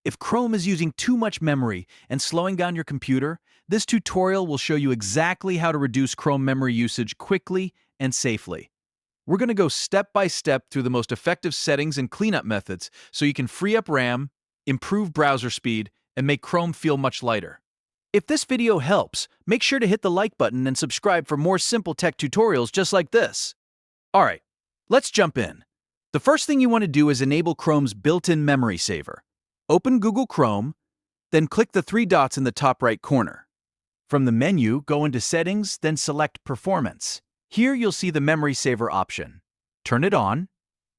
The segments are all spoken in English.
If Chrome is using too much memory and slowing down your computer, this tutorial will show you exactly how to reduce Chrome memory usage quickly and safely. We're going to go step by step through the most effective settings and cleanup methods so you can free up RAM, improve browser speed, and make Chrome feel much lighter. If this video helps, make sure to hit the like button and subscribe for more simple tech tutorials just like this. Alright, let's jump in. The first thing you want to do is enable Chrome's built-in memory saver. Open Google Chrome, then click the three dots in the top right corner. From the menu, go into Settings, then select Performance. Here you'll see the memory saver option. Turn it on.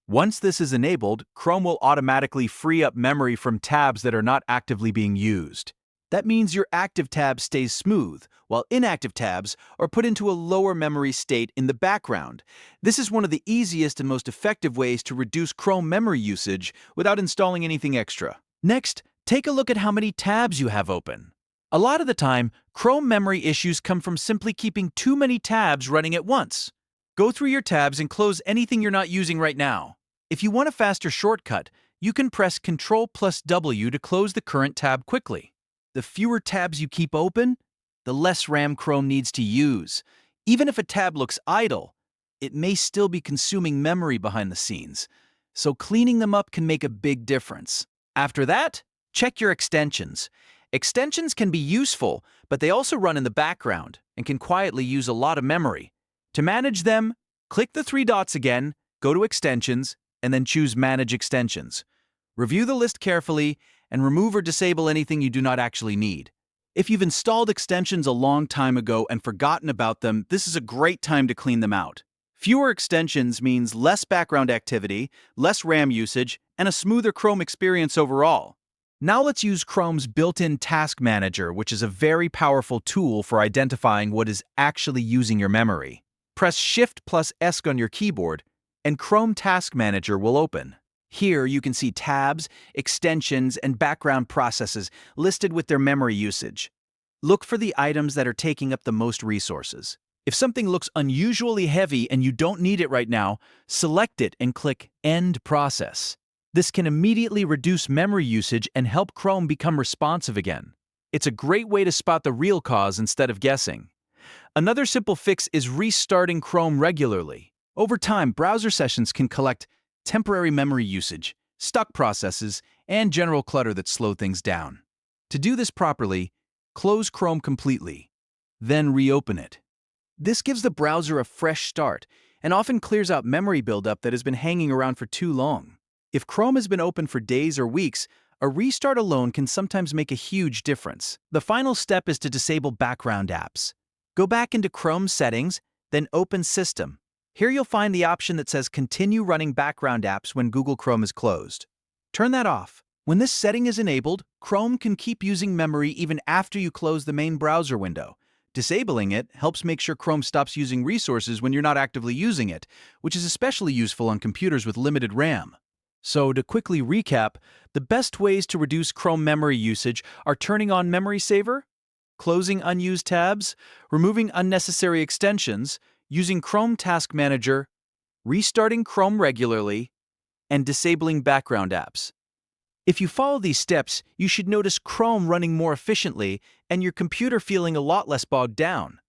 Once this is enabled, Chrome will automatically free up memory from tabs that are not actively being used. That means your active tab stays smooth, while inactive tabs are put into a lower memory state in the background. This is one of the easiest and most effective ways to reduce Chrome memory usage without installing anything extra. Next, take a look at how many tabs you have open. A lot of the time, Chrome memory issues come from simply keeping too many tabs running at once. Go through your tabs and close anything you're not using right now. If you want a faster shortcut, you can press Ctrl+W to close the current tab quickly. The fewer tabs you keep open, the less RAM Chrome needs to use. Even if a tab looks idle, it may still be consuming memory behind the scenes, so cleaning them up can make a big difference. After that, check your extensions. Extensions can be useful, but they also run in the background and can quietly use a lot of memory. To manage them, click the three dots again, go to Extensions, and then choose Manage Extensions. Review the list carefully and remove or disable anything you do not actually need. If you've installed extensions a long time ago and forgotten about them, this is a great time to clean them out. Fewer extensions means less background activity, less RAM usage, and a smoother Chrome experience overall. Now let's use Chrome's built-in Task Manager, which is a very powerful tool for identifying what is actually using your memory. Press Shift+S on your keyboard, and Chrome Task Manager will open. Here you can see tabs, extensions, and background processes listed with their memory usage. Look for the items that are taking up the most resources. If something looks unusually heavy and you don't need it right now, select it and click End Process. This can immediately reduce memory usage and help Chrome become responsive again. It's a great way to spot the real cause instead of guessing. Another simple fix is restarting Chrome regularly. Over time, browser sessions can collect temporary memory usage, stuck processes, and general clutter that slow things down. To do this properly, close Chrome completely, then reopen it. This gives the browser a fresh start and often clears out memory buildup that has been hanging around for too long. If Chrome has been open for days or weeks, a restart alone can sometimes make a huge difference. The final step is to disable background apps. Go back into Chrome Settings, then Open System. Here you'll find the option that says Continue running background apps when Google Chrome is closed. Turn that off. When this setting is enabled, Chrome can keep using memory even after you close the main browser window. Disabling it helps make sure Chrome stops using resources when you're not actively using it, which is especially useful on computers with limited RAM. So, to quickly recap, the best ways to reduce Chrome memory usage are turning on Memory Saver, closing unused tabs, removing unnecessary extensions, using Chrome Task Manager, restarting Chrome regularly, and disabling background apps. If you follow these steps, you should notice Chrome running more efficiently and your computer feeling a lot less bogged down.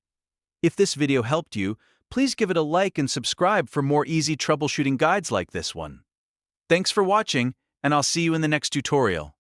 If this video helped you, please give it a like and subscribe for more easy troubleshooting guides like this one. Thanks for watching, and I'll see you in the next tutorial.